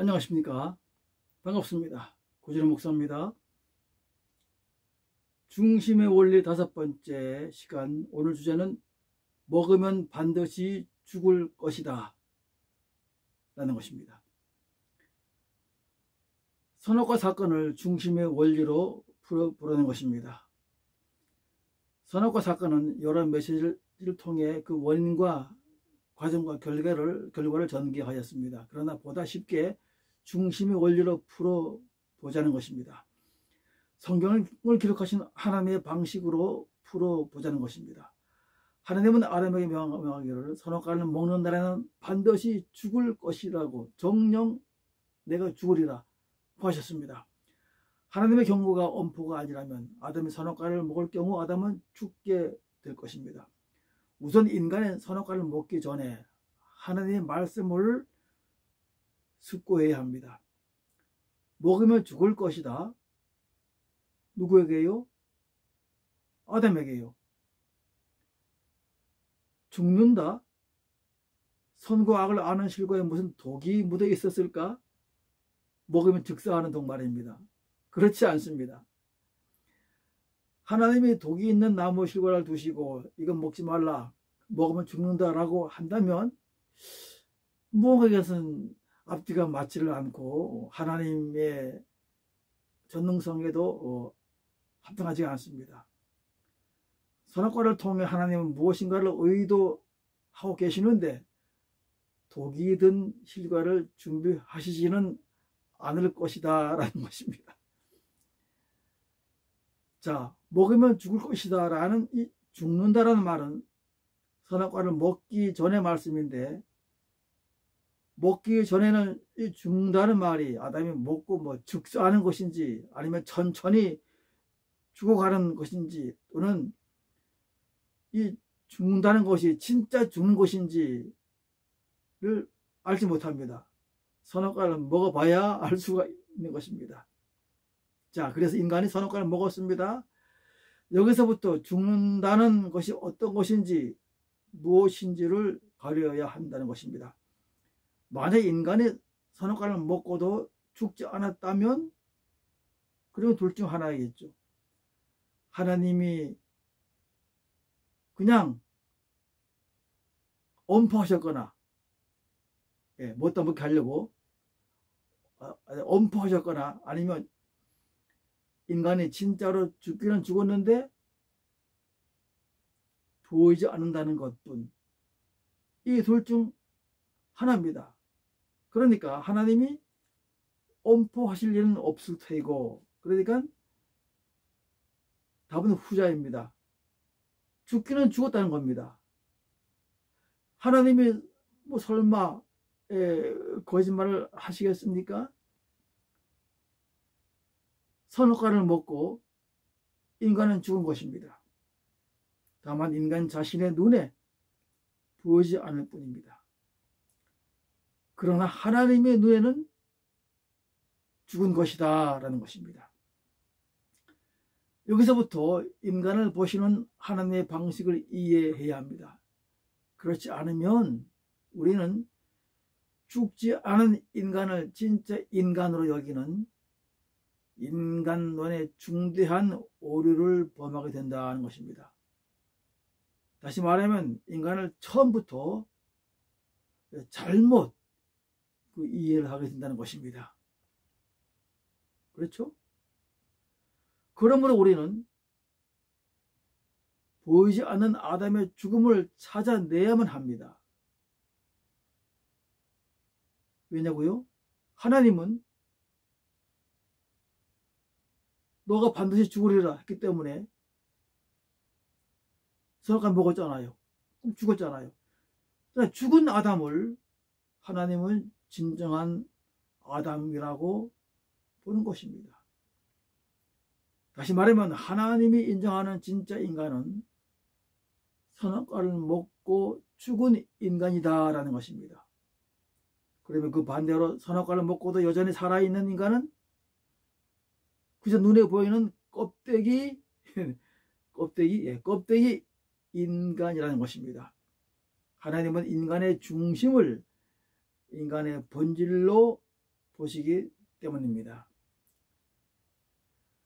안녕하십니까. 반갑습니다. 고진호 목사입니다. 중심의 원리 5번째 시간, 오늘 주제는 먹으면 반드시 죽을 것이다 라는 것입니다. 선악과 사건을 중심의 원리로 풀어보려는 것입니다. 선악과 사건은 여러 메시지를 통해 그 원인과 과정과 결과를 전개하였습니다. 그러나 보다 쉽게 중심의 원리로 풀어보자는 것입니다. 성경을 기록하신 하나님의 방식으로 풀어보자는 것입니다. 하나님은 아담에게 명하기를 선악과를 먹는 날에는 반드시 죽을 것이라고, 정녕 내가 죽으리라 하셨습니다. 하나님의 경고가 엄포가 아니라면 아담이 선악과를 먹을 경우 아담은 죽게 될 것입니다. 우선 인간은 선악과를 먹기 전에 하나님의 말씀을 숙고해야 합니다. 먹으면 죽을 것이다. 누구에게요? 아담에게요. 죽는다. 선과 악을 아는 실과에 무슨 독이 묻어 있었을까? 먹으면 즉사하는 독 말입니다. 그렇지 않습니다. 하나님이 독이 있는 나무 실과를 두시고 이건 먹지 말라, 먹으면 죽는다라고 한다면 뭔가 이것은 앞뒤가 맞지를 않고 하나님의 전능성에도 합당하지 않습니다. 선악과를 통해 하나님은 무엇인가를 의도하고 계시는데 독이 든 실과를 준비하시지는 않을 것이다 라는 것입니다. 자, 먹으면 죽을 것이다 라는 이 죽는다라는 말은 선악과를 먹기 전의 말씀인데, 먹기 전에는 이 죽는다는 말이 아담이 먹고 즉사하는 것인지 아니면 천천히 죽어가는 것인지, 또는 이 죽는다는 것이 진짜 죽는 것인지를 알지 못합니다. 선악과를 먹어봐야 알 수가 있는 것입니다. 자, 그래서 인간이 선악과를 먹었습니다. 여기서부터 죽는다는 것이 어떤 것인지 무엇인지를 가려야 한다는 것입니다. 만약 인간이 선악과를 먹고도 죽지 않았다면 그러면 둘 중 하나이겠죠. 하나님이 그냥 엄포하셨거나, 못다 먹게 하려고 엄포하셨거나, 아니면 인간이 진짜로 죽기는 죽었는데 보이지 않는다는 것뿐, 이 둘 중 하나입니다. 그러니까 하나님이 엄포하실 일은 없을 테고, 그러니까 답은 후자입니다. 죽기는 죽었다는 겁니다. 하나님이 설마 거짓말을 하시겠습니까? 선악과를 먹고 인간은 죽은 것입니다. 다만 인간 자신의 눈에 보이지 않을 뿐입니다. 그러나 하나님의 눈에는 죽은 것이다 라는 것입니다. 여기서부터 인간을 보시는 하나님의 방식을 이해해야 합니다. 그렇지 않으면 우리는 죽지 않은 인간을 진짜 인간으로 여기는 인간론의 중대한 오류를 범하게 된다는 것입니다. 다시 말하면 인간을 처음부터 잘못 이해를 하게 된다는 것입니다. 그렇죠? 그러므로 우리는 보이지 않는 아담의 죽음을 찾아내야만 합니다. 왜냐고요? 하나님은 너가 반드시 죽으리라 했기 때문에 선악과 먹었잖아요. 그럼 죽었잖아요. 죽은 아담을 하나님은 진정한 아담이라고 보는 것입니다. 다시 말하면 하나님이 인정하는 진짜 인간은 선악과를 먹고 죽은 인간이다 라는 것입니다. 그러면 그 반대로 선악과를 먹고도 여전히 살아있는 인간은 그저 눈에 보이는 껍데기 인간이라는 것입니다. 하나님은 인간의 중심을 인간의 본질로 보시기 때문입니다.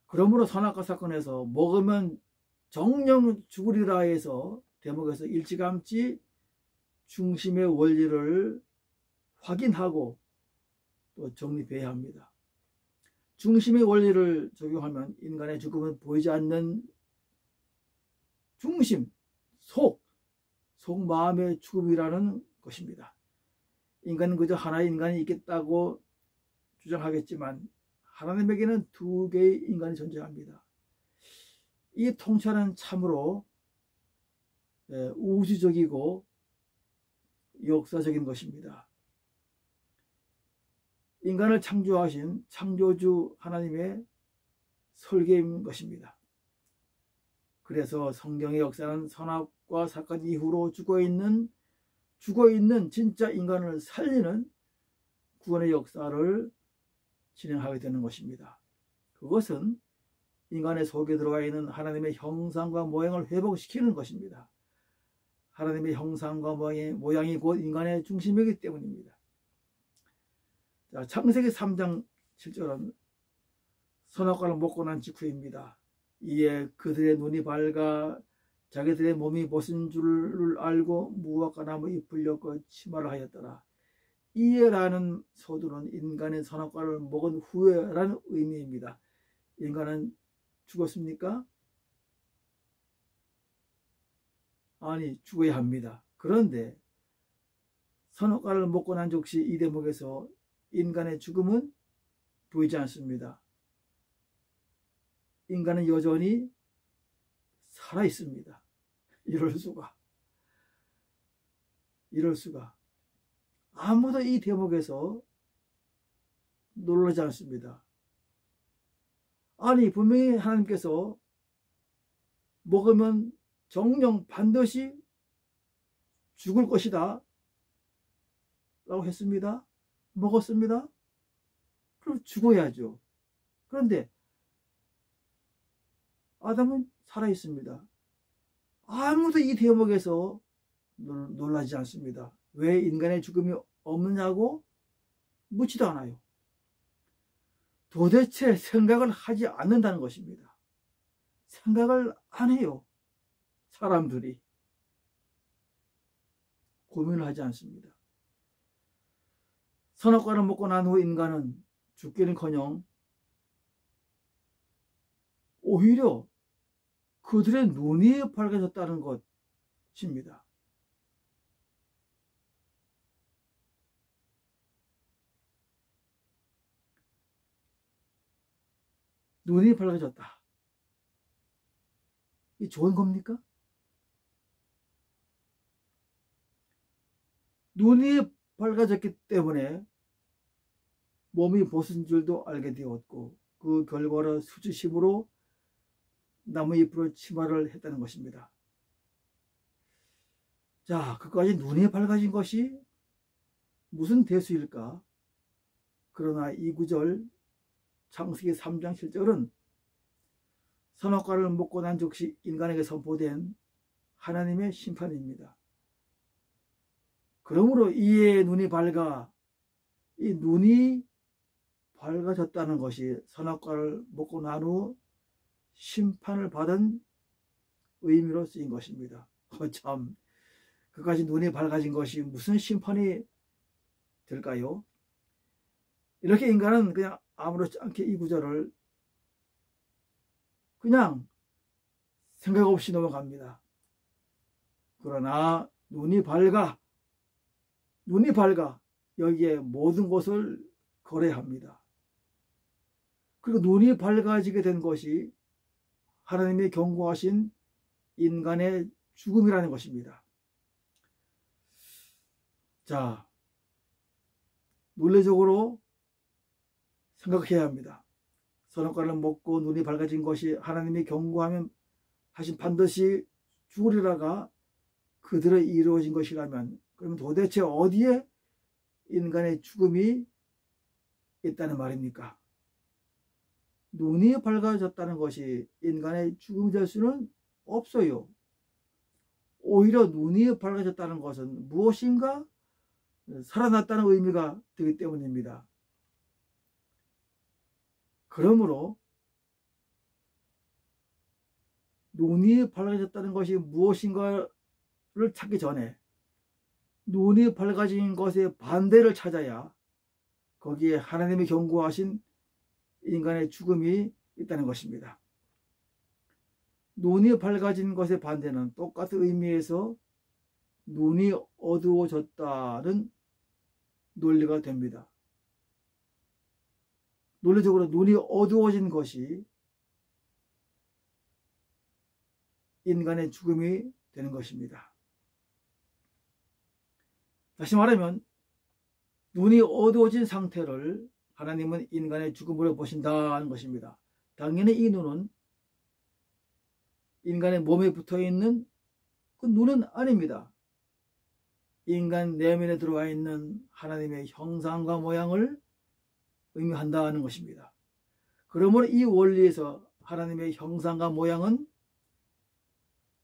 그러므로 선악과 사건에서 먹으면 정령 죽으리라 해서 대목에서 일찌감치 중심의 원리를 확인하고 또 정립해야 합니다. 중심의 원리를 적용하면 인간의 죽음은 보이지 않는 중심, 속마음의 죽음이라는 것입니다. 인간은 그저 하나의 인간이 있겠다고 주장하겠지만 하나님에게는 두 개의 인간이 존재합니다. 이 통찰은 참으로 우주적이고 역사적인 것입니다. 인간을 창조하신 창조주 하나님의 설계인 것입니다. 그래서 성경의 역사는 선악과 사건 이후로 죽어있는 진짜 인간을 살리는 구원의 역사를 진행하게 되는 것입니다. 그것은 인간의 속에 들어가 있는 하나님의 형상과 모양을 회복시키는 것입니다. 하나님의 형상과 모양이 곧 인간의 중심이기 때문입니다. 자, 창세기 3장 7절은 선악과를 먹고 난 직후입니다. 이에 그들의 눈이 밝아 자기들의 몸이 벗은 줄을 알고 무화과 나무 잎을 엮어 치마를 하였더라. 이에라는 소두는 인간의 선악과를 먹은 후에라는 의미입니다. 인간은 죽었습니까? 아니, 죽어야 합니다. 그런데 선악과를 먹고 난 즉시 이 대목에서 인간의 죽음은 보이지 않습니다. 인간은 여전히 살아 있습니다. 이럴 수가. 아무도 이 대목에서 놀라지 않습니다. 아니, 분명히 하나님께서 먹으면 정령 반드시 죽을 것이다 라고 했습니다. 먹었습니다. 그럼 죽어야죠. 그런데 아담은 살아있습니다. 아무도 이 대목에서 놀라지 않습니다. 왜 인간의 죽음이 없느냐고 묻지도 않아요. 도대체 생각을 하지 않는다는 것입니다. 생각을 안 해요. 사람들이 고민을 하지 않습니다. 선악과를 먹고 난 후 인간은 죽기는커녕 오히려 그들의 눈이 밝아졌다는 것입니다. 눈이 밝아졌다. 이 좋은 겁니까? 눈이 밝아졌기 때문에 몸이 벗은 줄도 알게 되었고 그 결과로 수치심으로 나무잎으로 치마를 했다는 것입니다. 자, 그까지 눈이 밝아진 것이 무슨 대수일까? 그러나 이 구절 창세기 3장 7절은 선악과를 먹고 난 즉시 인간에게 선포된 하나님의 심판입니다. 그러므로 이에 눈이 밝아, 이 눈이 밝아졌다는 것이 선악과를 먹고 난 후 심판을 받은 의미로 쓰인 것입니다. 참, 그까지 눈이 밝아진 것이 무슨 심판이 될까요? 이렇게 인간은 그냥 아무렇지 않게 이 구절을 그냥 생각 없이 넘어갑니다. 그러나 눈이 밝아 여기에 모든 것을 거래합니다. 그리고 눈이 밝아지게 된 것이 하나님의 경고하신 인간의 죽음이라는 것입니다. 자, 논리적으로 생각해야 합니다. 선악과를 먹고 눈이 밝아진 것이 하나님이 경고하면 하신 반드시 죽으리라가 그대로 이루어진 것이라면 그러면 도대체 어디에 인간의 죽음이 있다는 말입니까? 눈이 밝아졌다는 것이 인간의 죽음이 될 수는 없어요. 오히려 눈이 밝아졌다는 것은 무엇인가 살아났다는 의미가 되기 때문입니다. 그러므로 눈이 밝아졌다는 것이 무엇인가를 찾기 전에 눈이 밝아진 것의 반대를 찾아야 거기에 하나님이 경고하신 인간의 죽음이 있다는 것입니다. 눈이 밝아진 것의 반대는 똑같은 의미에서 눈이 어두워졌다는 논리가 됩니다. 논리적으로 눈이 어두워진 것이 인간의 죽음이 되는 것입니다. 다시 말하면 눈이 어두워진 상태를 하나님은 인간의 죽음으로 보신다는 것입니다. 당연히 이 눈은 인간의 몸에 붙어있는 그 눈은 아닙니다. 인간 내면에 들어와 있는 하나님의 형상과 모양을 의미한다는 것입니다. 그러므로 이 원리에서 하나님의 형상과 모양은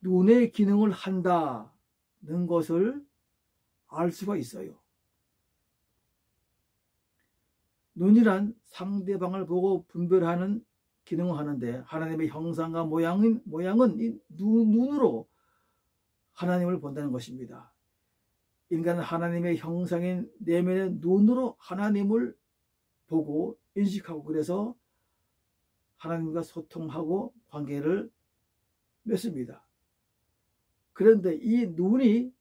눈의 기능을 한다는 것을 알 수가 있어요. 눈이란 상대방을 보고 분별하는 기능을 하는데 하나님의 형상과 모양은 이 눈으로 하나님을 본다는 것입니다. 인간은 하나님의 형상인 내면의 눈으로 하나님을 보고 인식하고 그래서 하나님과 소통하고 관계를 맺습니다. 그런데 이 눈이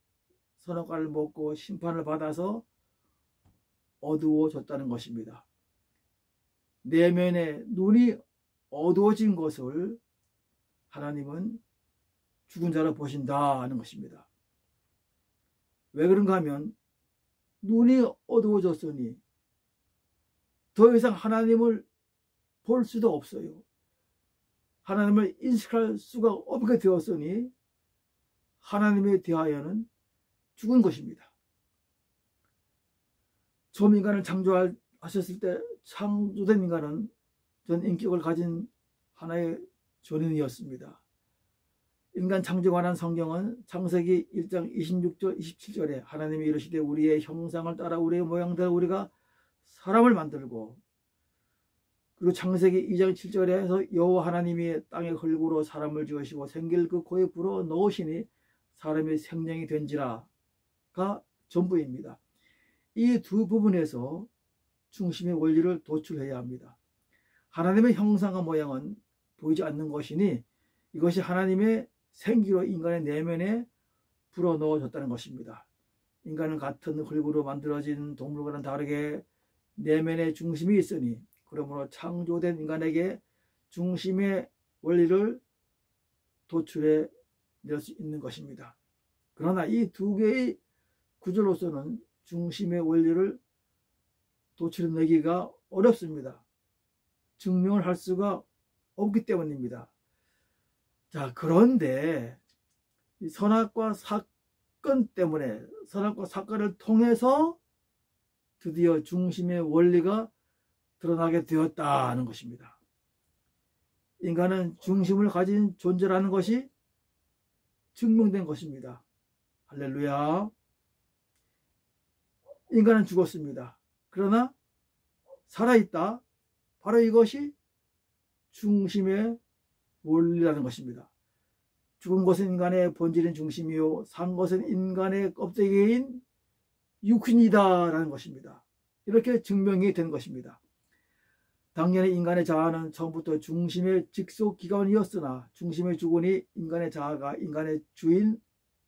선악과를 먹고 심판을 받아서 어두워졌다는 것입니다. 내면의 눈이 어두워진 것을 하나님은 죽은 자로 보신다는 것입니다. 왜 그런가 하면 눈이 어두워졌으니 더 이상 하나님을 볼 수도 없어요. 하나님을 인식할 수가 없게 되었으니 하나님에 대하여는 죽은 것입니다. 처음 인간을 창조하셨을 때 창조된 인간은 전 인격을 가진 하나의 존인이었습니다. 인간 창조에 관한 성경은 창세기 1장 26절 27절에 하나님이 이르시되 우리의 형상을 따라 우리의 모양대로 우리가 사람을 만들고, 그리고 창세기 2장 7절에서 여호와 하나님이 땅의 흙으로 사람을 지으시고 생기를 그 코에 불어 넣으시니 사람이 생명이 된지라가 전부입니다. 이 두 부분에서 중심의 원리를 도출해야 합니다. 하나님의 형상과 모양은 보이지 않는 것이니 이것이 하나님의 생기로 인간의 내면에 불어넣어졌다는 것입니다. 인간은 같은 흙으로 만들어진 동물과는 다르게 내면의 중심이 있으니 그러므로 창조된 인간에게 중심의 원리를 도출해 낼 수 있는 것입니다. 그러나 이 두 개의 구조로서는 중심의 원리를 도출해내기가 어렵습니다. 증명을 할 수가 없기 때문입니다. 자, 그런데 이 선악과 사건 때문에, 선악과 사건을 통해서 드디어 중심의 원리가 드러나게 되었다는 것입니다. 인간은 중심을 가진 존재라는 것이 증명된 것입니다. 할렐루야. 인간은 죽었습니다. 그러나 살아있다. 바로 이것이 중심의 원리라는 것입니다. 죽은 것은 인간의 본질인 중심이요 산 것은 인간의 껍데기인 육신이다라는 것입니다. 이렇게 증명이 된 것입니다. 당연히 인간의 자아는 처음부터 중심의 직속기관이었으나 중심의 주권이 인간의 자아가 인간의 주인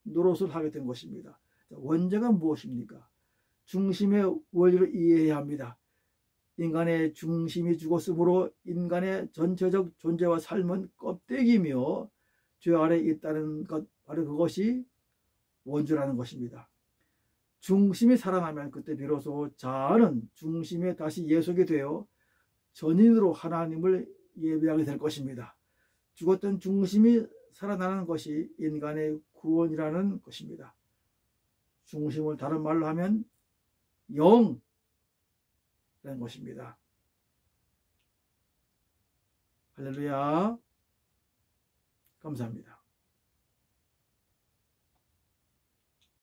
노릇을 하게 된 것입니다. 원죄가 무엇입니까? 중심의 원리를 이해해야 합니다. 인간의 중심이 죽었으므로 인간의 전체적 존재와 삶은 껍데기며 죄 아래에 있다는 것, 바로 그것이 원죄라는 것입니다. 중심이 살아나면 그때 비로소 자아는 중심에 다시 예속이 되어 전인으로 하나님을 예배하게 될 것입니다. 죽었던 중심이 살아나는 것이 인간의 구원이라는 것입니다. 중심을 다른 말로 하면 영이라는 것입니다. 할렐루야. 감사합니다.